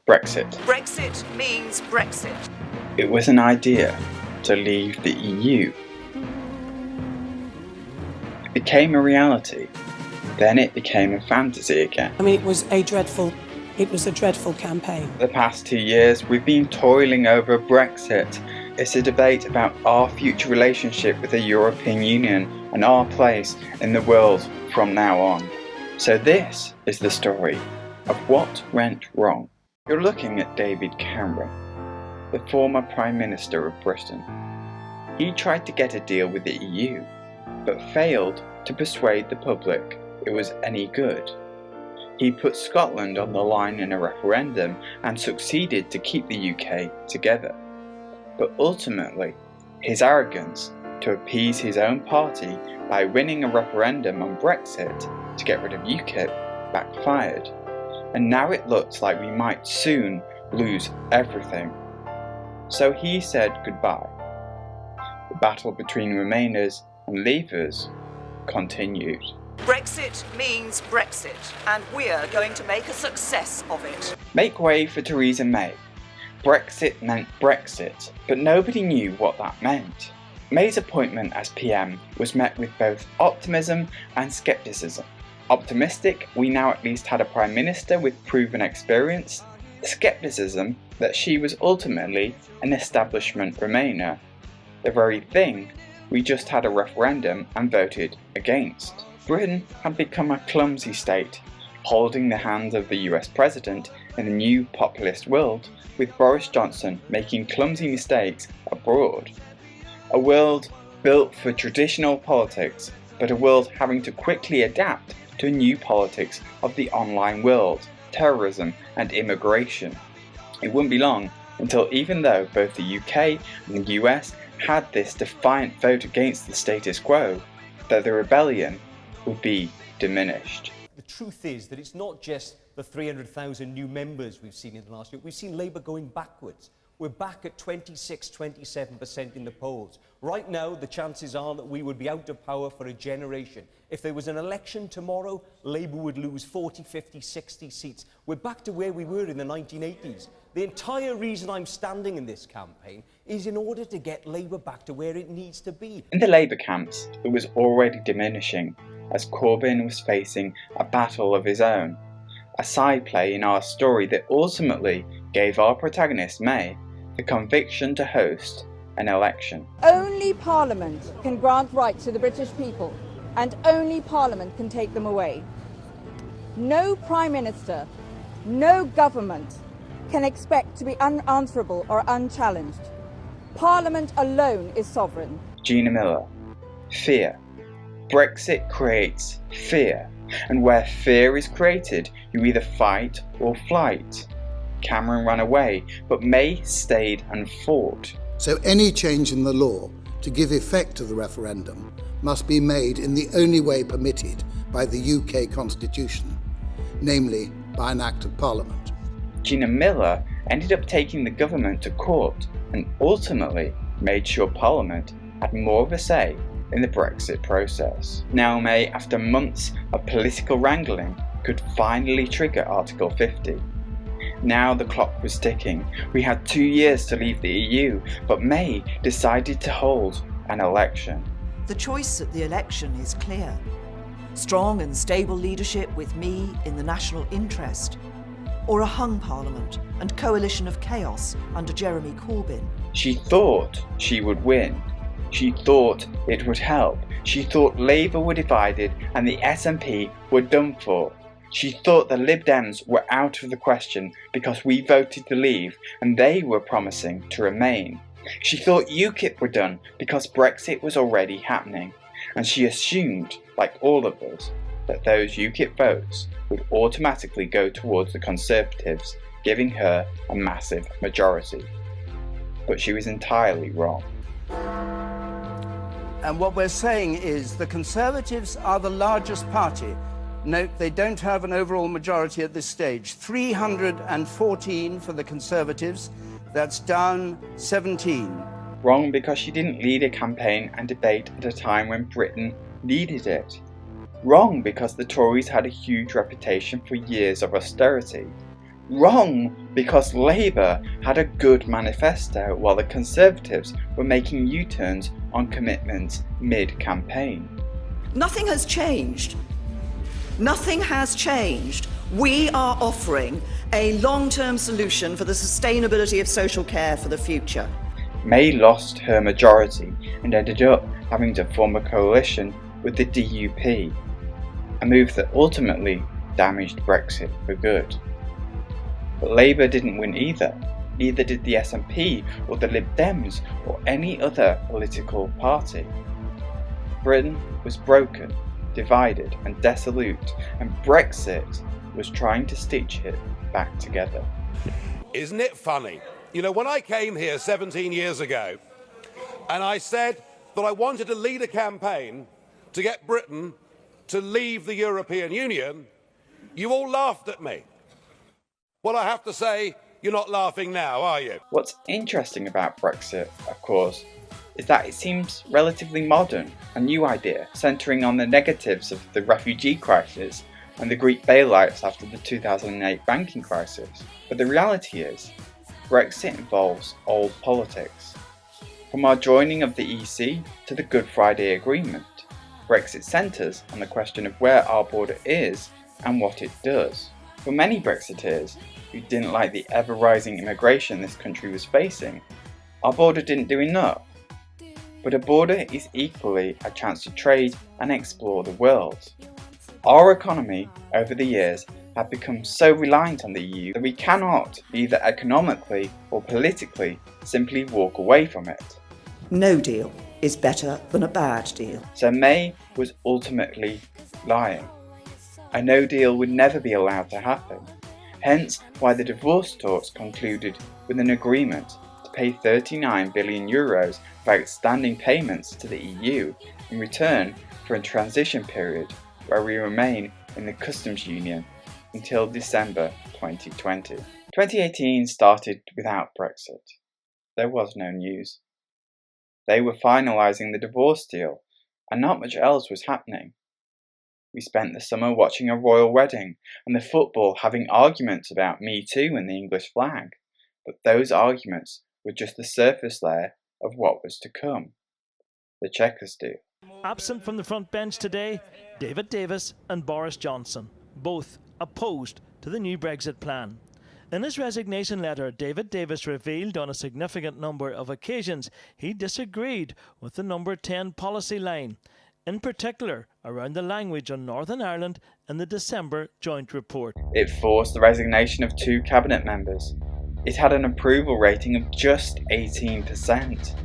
Brexit. Brexit means Brexit. It was an idea to leave the EU. It became a reality. Then it became a fantasy again. I mean, it was a dreadful campaign. For the past 2 years, we've been toiling over Brexit. It's a debate about our future relationship with the European Union and our place in the world from now on. So this is the story of what went wrong. You're looking at David Cameron, the former Prime Minister of Britain. He tried to get a deal with the EU, but failed to persuade the public it was any good. He put Scotland on the line in a referendum and succeeded to keep the UK together. But ultimately, his arrogance to appease his own party by winning a referendum on Brexit to get rid of UKIP backfired. And now it looks like we might soon lose everything. So he said goodbye. The battle between Remainers and Leavers continued. Brexit means Brexit, and we're going to make a success of it. Make way for Theresa May. Brexit meant Brexit, but nobody knew what that meant. May's appointment as PM was met with both optimism and scepticism. Optimistic, we now at least had a Prime Minister with proven experience. Scepticism, that she was ultimately an establishment Remainer. The very thing we just had a referendum and voted against. Britain had become a clumsy state, holding the hand of the US President in a new populist world, with Boris Johnson making clumsy mistakes abroad. A world built for traditional politics, but a world having to quickly adapt to a new politics of the online world, terrorism and immigration. It wouldn't be long until, even though both the UK and the US had this defiant vote against the status quo, that the rebellion would be diminished. The truth is that it's not just the 300,000 new members we've seen in the last year. We've seen Labour going backwards. We're back at 26-27% in the polls. Right now, the chances are that we would be out of power for a generation. If there was an election tomorrow, Labour would lose 40, 50, 60 seats. We're back to where we were in the 1980s. The entire reason I'm standing in this campaign is in order to get Labour back to where it needs to be. In the Labour camps, it was already diminishing, as Corbyn was facing a battle of his own. A side play in our story that ultimately gave our protagonist, May, the conviction to host an election. Only Parliament can grant rights to the British people, and only Parliament can take them away. No Prime Minister, no government can expect to be unanswerable or unchallenged. Parliament alone is sovereign. Gina Miller. Fear. Brexit creates fear, and where fear is created, you either fight or flight. Cameron ran away, but May stayed and fought. So any change in the law to give effect to the referendum must be made in the only way permitted by the UK Constitution, namely by an Act of Parliament. Gina Miller ended up taking the government to court and ultimately made sure Parliament had more of a say in the Brexit process. Now May, after months of political wrangling, could finally trigger Article 50. Now the clock was ticking. We had 2 years to leave the EU, but May decided to hold an election. The choice at the election is clear. Strong and stable leadership with me in the national interest, or a hung Parliament and coalition of chaos under Jeremy Corbyn. She thought she would win. She thought it would help. She thought Labour were divided and the SNP were done for. She thought the Lib Dems were out of the question because we voted to leave and they were promising to remain. She thought UKIP were done because Brexit was already happening. And she assumed, like all of us, that those UKIP votes would automatically go towards the Conservatives, giving her a massive majority. But she was entirely wrong. And what we're saying is the Conservatives are the largest party. Note, they don't have an overall majority at this stage. 314 for the Conservatives. That's down 17. Wrong because she didn't lead a campaign and debate at a time when Britain needed it. Wrong because the Tories had a huge reputation for years of austerity. Wrong, because Labour had a good manifesto while the Conservatives were making U-turns on commitments mid-campaign. Nothing has changed. Nothing has changed. We are offering a long-term solution for the sustainability of social care for the future. May lost her majority and ended up having to form a coalition with the DUP, a move that ultimately damaged Brexit for good. But Labour didn't win either. Neither did the SNP or the Lib Dems or any other political party. Britain was broken, divided and dissolute, and Brexit was trying to stitch it back together. Isn't it funny? You know, when I came here 17 years ago and I said that I wanted to lead a campaign to get Britain to leave the European Union, you all laughed at me. Well, I have to say, you're not laughing now, are you? What's interesting about Brexit, of course, is that it seems relatively modern, a new idea, centering on the negatives of the refugee crisis and the Greek bailouts after the 2008 banking crisis. But the reality is, Brexit involves old politics. From our joining of the EC to the Good Friday Agreement, Brexit centres on the question of where our border is and what it does. For many Brexiteers who didn't like the ever-rising immigration this country was facing, our border didn't do enough. But a border is equally a chance to trade and explore the world. Our economy, over the years, have become so reliant on the EU that we cannot, either economically or politically, simply walk away from it. No deal is better than a bad deal. So May was ultimately lying. A no deal would never be allowed to happen, hence why the divorce talks concluded with an agreement to pay €39 billion for outstanding payments to the EU in return for a transition period where we remain in the customs union until December 2020. 2018 started without Brexit. There was no news. They were finalising the divorce deal and not much else was happening. We spent the summer watching a royal wedding and the football having arguments about Me Too and the English flag, but those arguments were just the surface layer of what was to come. The Chequers deal. Absent from the front bench today, David Davis and Boris Johnson, both opposed to the new Brexit plan. In his resignation letter, David Davis revealed on a significant number of occasions he disagreed with the number 10 policy line, in particular around the language on Northern Ireland in the December joint report. It forced the resignation of 2 cabinet members. It had an approval rating of just 18%.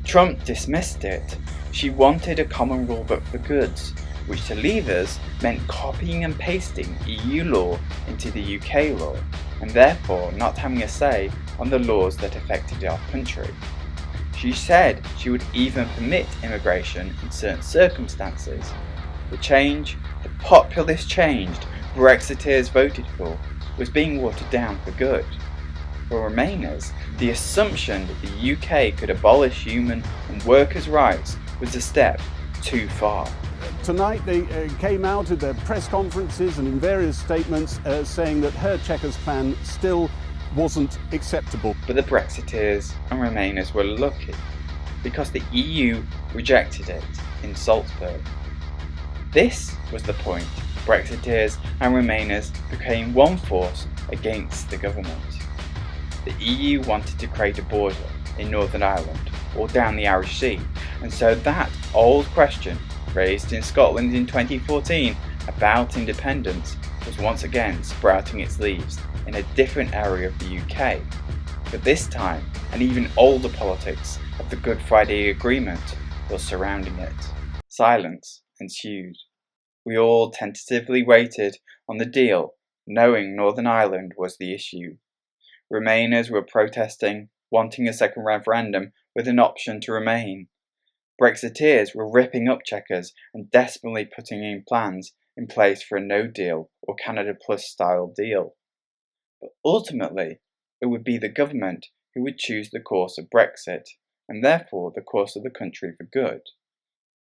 Trump dismissed it. She wanted a common rule book for goods, which to leavers meant copying and pasting EU law into the UK law, and therefore not having a say on the laws that affected our country. She said she would even permit immigration in certain circumstances. The change, the populist change Brexiteers voted for, was being watered down for good. For Remainers, the assumption that the UK could abolish human and workers' rights was a step too far. Tonight they came out at their press conferences and in various statements saying that her Chequers plan still wasn't acceptable. But the Brexiteers and Remainers were lucky, because the EU rejected it in Salzburg. This was the point. Brexiteers and Remainers became one force against the government. The EU wanted to create a border in Northern Ireland or down the Irish Sea, and so that old question raised in Scotland in 2014 about independence was once again sprouting its leaves in a different area of the UK. But this time, an even older politics of the Good Friday Agreement was surrounding it. Silence ensued. We all tentatively waited on the deal, knowing Northern Ireland was the issue. Remainers were protesting, wanting a second referendum with an option to remain. Brexiteers were ripping up Chequers and desperately putting in plans in place for a no deal or Canada Plus style deal. But ultimately, it would be the government who would choose the course of Brexit, and therefore the course of the country for good.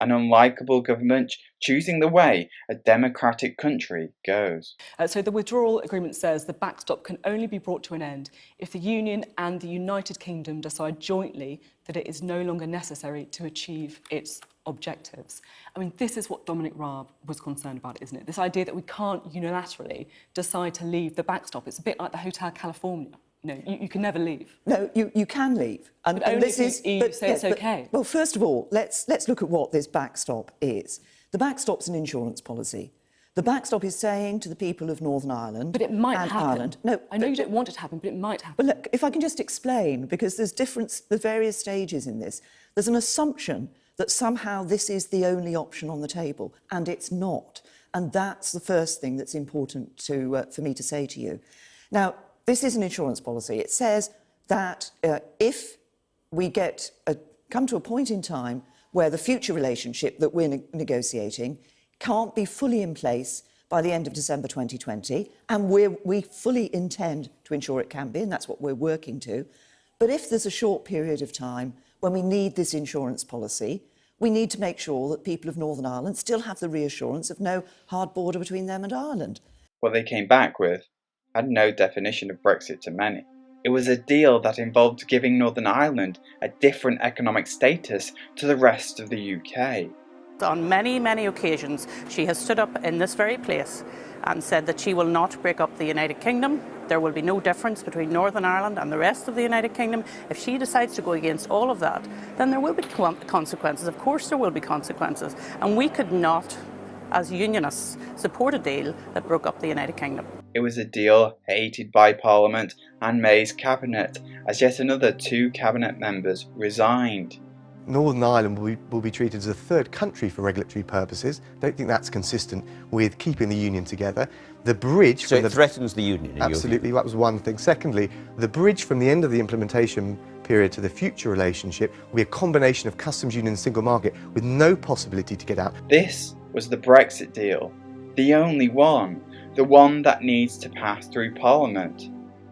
an unlikable government choosing the way a democratic country goes. So the withdrawal agreement says the backstop can only be brought to an end if the Union and the United Kingdom decide jointly that it is no longer necessary to achieve its objectives. I mean, this is what Dominic Raab was concerned about, isn't it? This idea that we can't unilaterally decide to leave the backstop. It's a bit like the Hotel California. You know, you can never leave. No, you can leave. But only this if the EU say it's okay. Well, first of all, let's look at what this backstop is. The backstop's an insurance policy. The backstop is saying to the people of Northern Ireland... But it might and happen. Ireland, no, I know you don't want it to happen, but it might happen. But look, if I can just explain, because there's various stages in this. There's an assumption that somehow this is the only option on the table, and it's not. And that's the first thing that's important for me to say to you. Now, this is an insurance policy. It says that if we come to a point in time where the future relationship that we're negotiating can't be fully in place by the end of December 2020, and we fully intend to ensure it can be, and that's what we're working to. But if there's a short period of time when we need this insurance policy, we need to make sure that people of Northern Ireland still have the reassurance of no hard border between them and Ireland. What they came back with had no definition of Brexit to many. It was a deal that involved giving Northern Ireland a different economic status to the rest of the UK. On many, many occasions, she has stood up in this very place and said that she will not break up the United Kingdom. There will be no difference between Northern Ireland and the rest of the United Kingdom. If she decides to go against all of that, then there will be consequences. Of course there will be consequences. And we could not, as unionists, support a deal that broke up the United Kingdom. It was a deal hated by Parliament and May's cabinet, as yet another 2 cabinet members resigned. Northern Ireland will be treated as a third country for regulatory purposes. Don't think that's consistent with keeping the union together. The bridge... So it threatens the union? Absolutely, that was one thing. Secondly, the bridge from the end of the implementation period to the future relationship will be a combination of customs union and single market with no possibility to get out. This was the Brexit deal, the only one, the one that needs to pass through Parliament,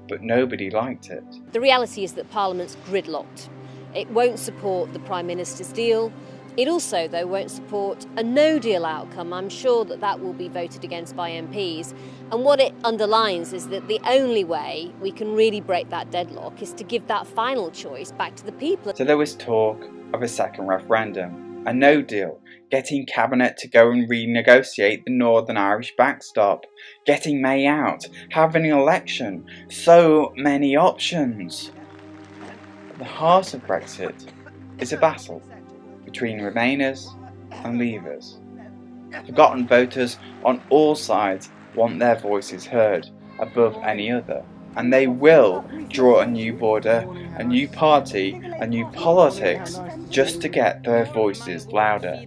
but nobody liked it. The reality is that Parliament's gridlocked. It won't support the Prime Minister's deal. It also, though, won't support a no-deal outcome. I'm sure that will be voted against by MPs. And what it underlines is that the only way we can really break that deadlock is to give that final choice back to the people. So there was talk of a second referendum, a no deal, getting Cabinet to go and renegotiate the Northern Irish backstop, getting May out, having an election, so many options. At the heart of Brexit is a battle between Remainers and Leavers. Forgotten voters on all sides want their voices heard above any other, and they will draw a new border, a new party, a new politics just to get their voices louder.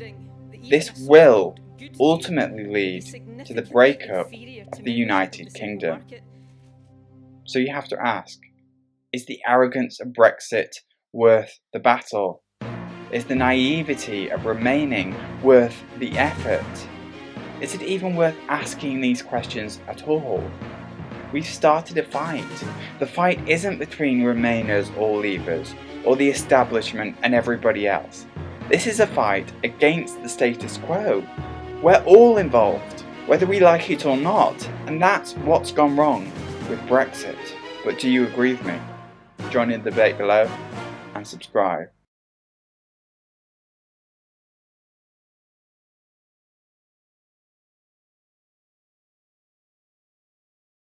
This will ultimately lead to the breakup of the United Kingdom. So you have to ask, is the arrogance of Brexit worth the battle? Is the naivety of remaining worth the effort? Is it even worth asking these questions at all? We've started a fight. The fight isn't between Remainers or Leavers, or the establishment and everybody else. This is a fight against the status quo. We're all involved, whether we like it or not, and that's what's gone wrong with Brexit. But do you agree with me? Join in the debate below and subscribe.